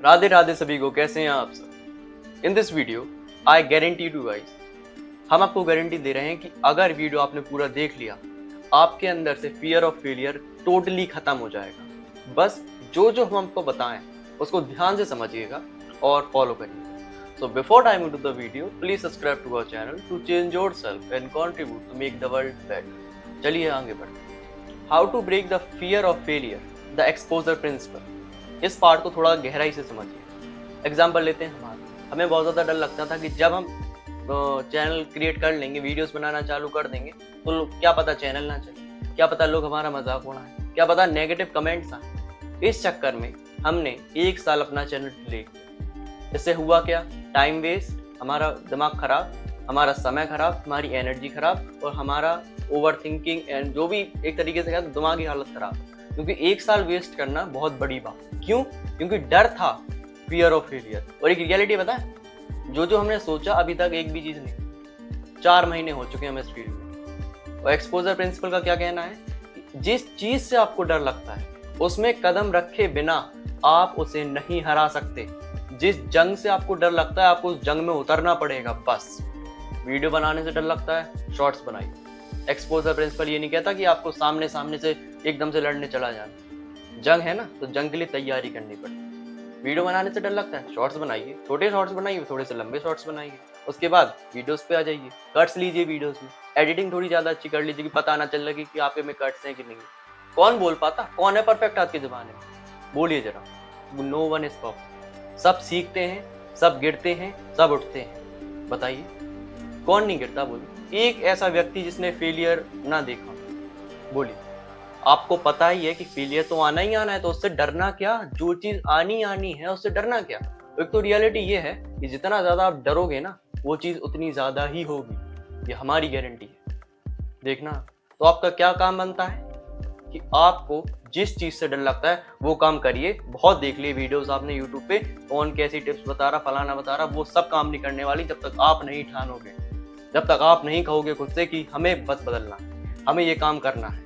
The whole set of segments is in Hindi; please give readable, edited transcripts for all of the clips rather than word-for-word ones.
राधे राधे सभी को, कैसे हैं आप सब। In this video I guarantee to guys, हम आपको गारंटी दे रहे हैं कि अगर वीडियो आपने पूरा देख लिया, आपके अंदर से फियर ऑफ फेलियर टोटली खत्म हो जाएगा। बस जो जो हम आपको बताएं उसको ध्यान से समझिएगा और फॉलो करिएगा। So before timing to the video, please subscribe to our channel to change yourself and contribute to make the world better. चलिए आगे बढ़ते। How to break the fear of failure, the exposure principle. इस पार्ट को थोड़ा गहराई से समझिए। एग्जाम्पल लेते हैं हमें बहुत ज़्यादा डर लगता था कि जब हम चैनल क्रिएट कर लेंगे, वीडियोस बनाना चालू कर देंगे, तो क्या पता चैनल ना चले, क्या पता लोग हमारा मजाक उड़ाएं, क्या पता नेगेटिव कमेंट्स आए। इस चक्कर में हमने 1 साल अपना चैनल डिलीट किया। इससे हुआ क्या? टाइम वेस्ट, हमारा दिमाग खराब, हमारा समय खराब, हमारी एनर्जी खराब और हमारा ओवर थिंकिंग एंड जो भी एक तरीके से कहते दिमागी हालत खराब। क्योंकि 1 साल वेस्ट करना बहुत बड़ी बात। क्यों? क्योंकि डर था, फियर ऑफ फेलियर। और एक रियलिटी बताएं, जो हमने सोचा अभी तक एक भी चीज नहीं। 4 महीने हो चुके हैं हम इस फील्ड में। और एक्सपोजर प्रिंसिपल का क्या कहना है? जिस चीज से आपको डर लगता है उसमें कदम रखे बिना आप उसे नहीं हरा सकते। जिस जंग से आपको डर लगता है आपको उस जंग में उतरना पड़ेगा। बस वीडियो बनाने से डर लगता है, शॉर्ट्स बनाइए। एक्सपोजर प्रिंसिपल ये नहीं कहता कि आपको सामने से एकदम से लड़ने चला जाना। जंग है ना, तो जंग के लिए तैयारी करनी पड़ेगी। वीडियो बनाने से डर लगता है, शॉर्ट्स बनाइए, छोटे शॉर्ट्स बनाइए, थोड़े से लंबे शॉर्ट्स बनाइए। उसके बाद वीडियोस पे आ जाइए, कट्स लीजिए वीडियोस में, एडिटिंग थोड़ी ज्यादा अच्छी कर लीजिए कि पता ना चल लगे कि आपके में कट्स हैं कि नहीं। कौन बोल पाता, कौन है परफेक्ट आज के जमाने में? बोलिए जरा। No one is perfect. सब सीखते हैं, सब गिरते हैं, सब उठते हैं। बताइए कौन नहीं गिरता? बोलिए एक ऐसा व्यक्ति जिसने फेलियर ना देखा, बोलिए। आपको पता ही है कि फेलियर तो आना ही आना है, तो उससे डरना क्या? जो चीज आनी है उससे डरना क्या? एक तो रियलिटी ये है कि जितना ज्यादा आप डरोगे ना, वो चीज उतनी ज्यादा ही होगी। ये हमारी गारंटी है। देखना, तो आपका क्या काम बनता है कि आपको जिस चीज से डर लगता है वो काम करिए। बहुत देख लिए वीडियोस आपने यूट्यूब पे, कौन कैसी टिप्स बता रहा, फलाना बता रहा, वो सब काम नहीं करने वाली जब तक आप नहीं ठानोगे, जब तक आप नहीं कहोगे खुद से कि हमें बस बदलना है, हमें ये काम करना है।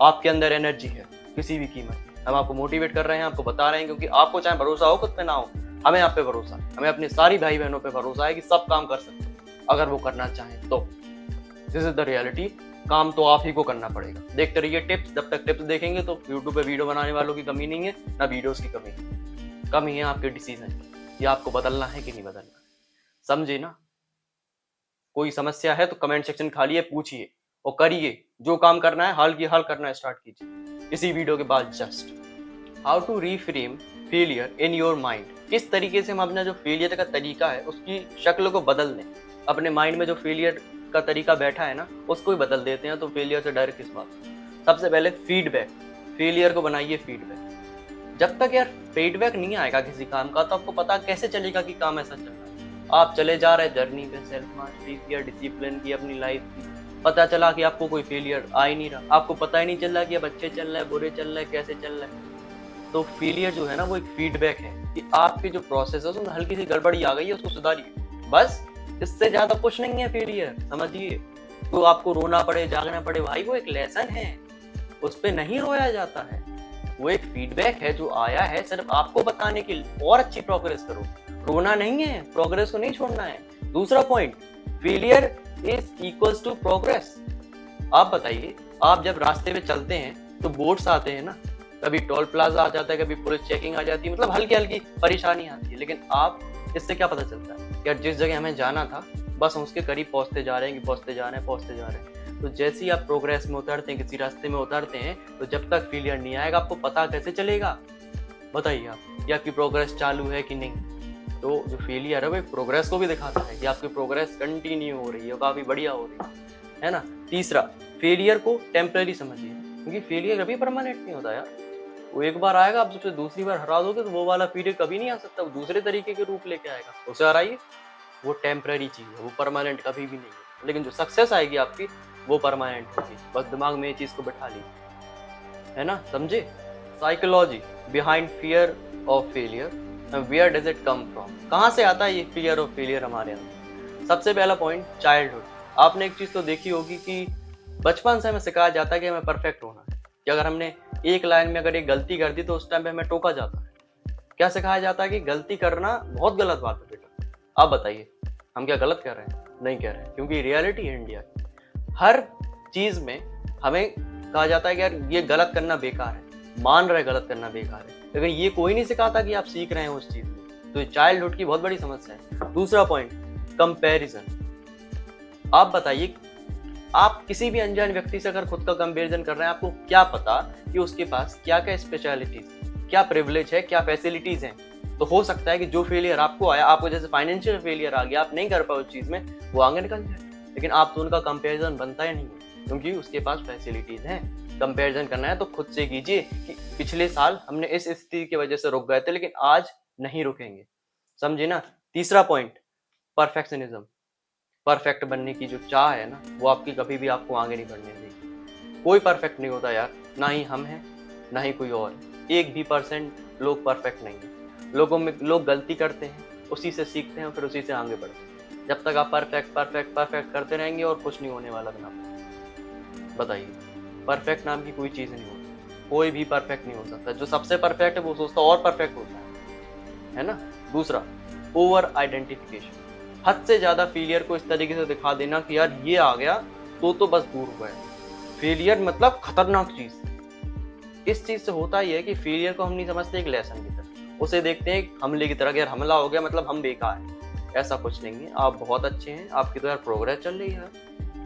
आपके अंदर एनर्जी है किसी भी कीमत। हम आपको मोटिवेट कर रहे हैं, आपको बता रहे हैं, क्योंकि आपको चाहे भरोसा हो खुद पे ना हो, हमें आप पे भरोसा है। हमें अपने सारी भाई बहनों पे भरोसा है कि सब काम कर सकते हैं अगर वो करना चाहें तो। This is the reality. काम तो आप ही को करना पड़ेगा। देखते रहिए टिप्स। जब तक टिप्स देखेंगे तो यूट्यूब पे वीडियो बनाने वालों की कमी नहीं है, ना वीडियोस की कमी है। कमी है आपके डिसीजन की, ये आपको बदलना है कि नहीं बदलना। समझे ना? कोई समस्या है तो कमेंट सेक्शन खाली है, पूछिए और करिए। जो काम करना है हाल की हाल करना स्टार्ट कीजिए इसी वीडियो के बाद। Just how to reframe failure in your mind. किस तरीके से हम अपना जो फेलियर का तरीका है उसकी शक्ल को बदल दें। अपने माइंड में जो फेलियर का तरीका बैठा है ना, उसको ही बदल देते हैं। तो फेलियर से डर किस बात? सबसे पहले फीडबैक। फेलियर को बनाइए फीडबैक। जब तक यार फीडबैक नहीं आएगा किसी काम का, तो आपको पता कैसे चलेगा कि काम ऐसा चल रहा है? आप चले जा रहे जर्नी पे, सेल्फ मास्टरी की या डिसिप्लिन की, अपनी लाइफ की, पता चला कि आपको कोई फेलियर आ ही नहीं रहा, आपको पता ही नहीं चल रहा कि अब अच्छे चल रहा है, बुरे चल रहा है, कैसे चल रहा है। तो फेलियर जो है ना, वो एक फीडबैक है कि आपकी जो प्रोसेस है उसमें हल्की सी गड़बड़ी आ गई है, उसको सुधारिए। बस इससे ज्यादा कुछ नहीं है फेलियर, समझिए। तो आपको रोना पड़े, जागना पड़े, भाई वो एक लेसन है, उस पर नहीं रोया जाता है। वो एक फीडबैक है जो आया है सिर्फ आपको बताने के लिए और अच्छी प्रोग्रेस करो। रोना नहीं है, प्रोग्रेस को नहीं छोड़ना है। दूसरा point, failure is equals to progress. आप बताइए, आप जब रास्ते पे चलते हैं तो बोर्ड्स आते हैं ना, कभी टोल प्लाजा आ जाता है, कभी पुलिस चेकिंग आ जाती है, मतलब हल्की हल्की परेशानी आती है। लेकिन आप इससे क्या पता चलता है? यार जिस जगह हमें जाना था बस हम उसके करीब पहुंचते जा रहे हैं कि पहुंचते जा रहे हैं। तो जैसे ही आप प्रोग्रेस में उतरते हैं, किसी रास्ते में उतरते हैं, तो जब तक फेलियर नहीं आएगा आपको पता कैसे चलेगा? बताइए आप, या आपकी प्रोग्रेस चालू है कि नहीं। तो जो फेलियर है वो प्रोग्रेस को भी दिखाता है कि आपकी प्रोग्रेस कंटिन्यू हो रही है, काफी बढ़िया हो रही है ना। तीसरा, फेलियर को टेम्पररी समझिए, क्योंकि फेलियर कभी परमानेंट नहीं होता यार। वो एक बार आएगा, आप उससे दूसरी बार हरा दोगे तो वो वाला पीरियड कभी नहीं आ सकता, वो दूसरे तरीके के रूप लेके आएगा, उसे हराइए। वो टेम्पररी चीज है, वो परमानेंट कभी भी नहीं है। लेकिन जो सक्सेस आएगी आपकी वो परमानेंट होगी। बस दिमाग में ये चीज को बैठा लीजिए, है ना, समझे। Psychology behind fear of failure, where does it come from. कहाँ से आता है ये फियर ऑफ फेलियर हमारे अंदर? सबसे पहला पॉइंट, चाइल्डहुड। आपने एक चीज तो देखी होगी कि बचपन से हमें सिखाया जाता है कि हमें परफेक्ट होना है, कि अगर हमने एक लाइन में अगर एक गलती कर दी तो उस टाइम पे हमें टोका जाता है। क्या सिखाया जाता है कि गलती करना बहुत गलत बात है बेटा। आप बताइए हम क्या गलत कर रहे हैं? नहीं कह रहे हैं, क्योंकि रियलिटी है इंडिया की। हर चीज में हमें कहा जाता है कि यार ये गलत करना बेकार है, मान रहे गलत करना बेकार है, लेकिन ये कोई नहीं सिखाता कि आप सीख रहे हैं उस चीज में। तो ये चाइल्डहुड की बहुत बड़ी समस्या है। दूसरा पॉइंट, कंपैरिजन। आप बताइए, आप किसी भी अनजान व्यक्ति से अगर खुद का कंपैरिजन कर रहे हैं, आपको क्या पता कि उसके पास क्या क्या स्पेशलिटीज, क्या प्रिविलेज है, क्या फैसिलिटीज हैं। तो हो सकता है कि जो फेलियर आपको आया, आपको जैसे फाइनेंशियल फेलियर आ गया, आप नहीं कर पाए उस चीज में, वो आगे निकल जाए, लेकिन आप तो उनका कंपैरिजन बनता ही नहीं है, क्योंकि उसके पास फैसिलिटीज हैं। कंपैरिजन करना है तो खुद से कीजिए कि पिछले साल हमने इस स्थिति की वजह से रुक गए थे, लेकिन आज नहीं रुकेंगे। समझे ना। तीसरा पॉइंट, परफेक्शनिज्म। परफेक्ट बनने की जो चाह है ना, वो आपकी कभी भी आपको आगे नहीं बढ़ने देगी। कोई परफेक्ट नहीं होता यार, ना ही हम हैं, ना ही कोई और है। 1% लोग परफेक्ट नहीं है। लोगों में लोग गलती करते हैं, उसी से सीखते हैं और फिर उसी से आगे बढ़ते हैं। जब तक आप परफेक्ट परफेक्ट परफेक्ट करते रहेंगे और कुछ नहीं होने वाला बना। बताइए, परफेक्ट नाम की कोई चीज़ नहीं होती। कोई भी परफेक्ट नहीं हो सकता। जो सबसे परफेक्ट है वो सोचता और परफेक्ट होता है ना। दूसरा, ओवर आइडेंटिफिकेशन। हद से ज्यादा फेलियर को इस तरीके से दिखा देना कि यार ये आ गया तो बस दूर हुआ है। फेलियर मतलब खतरनाक चीज। इस चीज से होता ही है कि फेलियर को हम नहीं समझते एक लेसन की तरह, उसे देखते हैं हमले की तरह। यार हमला हो गया मतलब हम बेकार हैं। ऐसा कुछ नहीं है, आप बहुत अच्छे हैं, आपकी तो यार प्रोग्रेस चल रही है।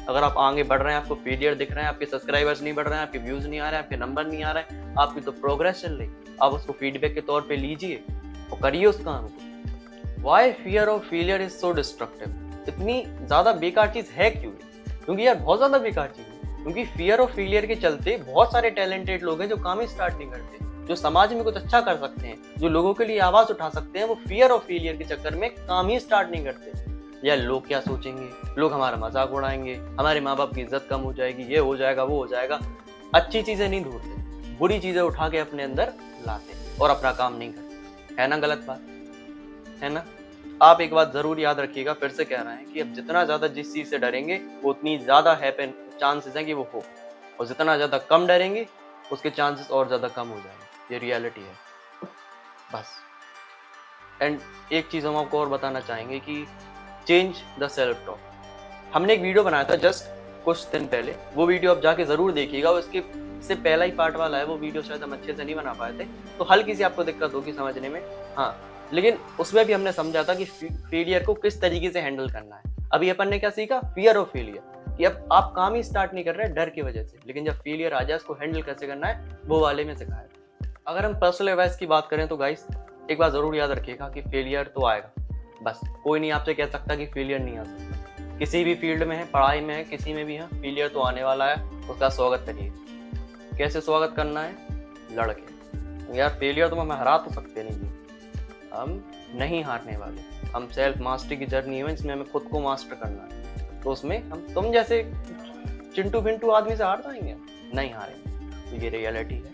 अगर आप आगे बढ़ रहे हैं, आपको फेलियर दिख रहे हैं, आपके सब्सक्राइबर्स नहीं बढ़ रहे हैं, आपके व्यूज नहीं आ रहे हैं, आपके नंबर नहीं आ रहे हैं, आपकी तो प्रोग्रेस चल रही। आप उसको फीडबैक के तौर पे लीजिए और करिए उस काम को। Why fear of failure is so destructive? इतनी ज्यादा बेकार चीज है क्यों? क्योंकि यार बहुत ज्यादा बेकार चीज है। क्योंकि फियर ऑफ फेलियर के चलते बहुत सारे टैलेंटेड लोग हैं जो काम ही स्टार्ट नहीं करते, जो समाज में कुछ अच्छा कर सकते हैं, जो लोगों के लिए आवाज उठा सकते हैं, वो फियर ऑफ फेलियर के चक्कर में काम ही स्टार्ट नहीं करते। यार लोग क्या सोचेंगे, लोग हमारा मजाक उड़ाएंगे, हमारे माँ बाप की इज्जत कम हो जाएगी, ये हो जाएगा वो हो जाएगा। अच्छी चीजें नहीं ढूंढते, बुरी चीजें उठा के अपने अंदर लाते और अपना काम नहीं करते। है ना गलत बात, है ना। आप एक बात जरूर याद रखिएगा, फिर से कह रहे हैं कि अब जितना ज्यादा जिस चीज से डरेंगे वो उतनी ज्यादा हैपन चांसेस हैं कि वो हो, और जितना ज्यादा कम डरेंगे उसके चांसेस और ज्यादा कम हो जाएंगे। ये रियलिटी है बस। एंड एक चीज हम आपको और बताना चाहेंगे कि चेंज द सेल्फ टॉक। हमने एक वीडियो बनाया था जस्ट कुछ दिन पहले, वो वीडियो आप जाके जरूर देखिएगा। उसके से पहला ही पार्ट वाला है वो वीडियो, शायद हम अच्छे से नहीं बना पाए थे, तो हल्की सी आपको दिक्कत होगी समझने में। हाँ, लेकिन उसमें भी हमने समझा था कि फेलियर को किस तरीके से हैंडल करना है। अभी अपन ने क्या सीखा, फियर ऑफ फेलियर, कि अब आप काम ही स्टार्ट नहीं कर रहे डर की वजह से, लेकिन जब फेलियर आ जाए उसको हैंडल कैसे करना है वो वाले में सिखाया। अगर हम पर्सनल एडवाइस की बात करें तो गाइस एक बात जरूर याद रखिएगा कि फेलियर तो आएगा, बस कोई नहीं आपसे कह सकता कि फेलियर नहीं आ सकता। किसी भी फील्ड में है, पढ़ाई में है, किसी में भी है, फेलियर तो आने वाला है, उसका स्वागत करिए। कैसे स्वागत करना है? लड़के यार, फेलियर तो हमें हरा तो सकते नहीं, हम नहीं हारने वाले। हम सेल्फ मास्टरी की जर्नी है जिसमें हमें खुद को मास्टर करना है, तो उसमें हम तुम जैसे चिंटू पिंटू आदमी से हार जाएंगे? नहीं हारेंगे। तो ये रियलिटी है,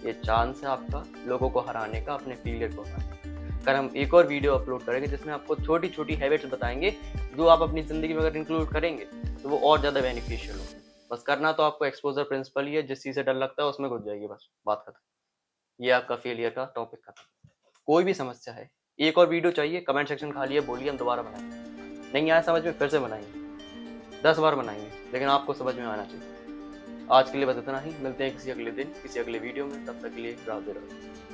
ये चांस है आपका लोगों को हराने का, अपने फेलियर को हराने का। कल हम एक और वीडियो अपलोड करेंगे जिसमें आपको छोटी छोटी हैबिट्स बताएंगे जो आप अपनी जिंदगी में अगर इंक्लूड करेंगे तो वो और ज्यादा बेनिफिशियल होगी। बस करना तो आपको एक्सपोजर प्रिंसिपल ही है, जिस चीज से डर लगता है उसमें घुस जाइए, बस बात खत्म। ये आपका फेलियर का टॉपिक खत्म। कोई भी समस्या है, एक और वीडियो चाहिए, कमेंट सेक्शन खाली है, बोलिए, हम दोबारा बनाएंगे। नहीं आया समझ में, फिर से बनाएंगे, 10 बार बनाएंगे, लेकिन आपको समझ में आना चाहिए। आज के लिए बस इतना ही, मिलते हैं किसी अगले दिन किसी अगले वीडियो में, तब तक के लिए राधे राधे।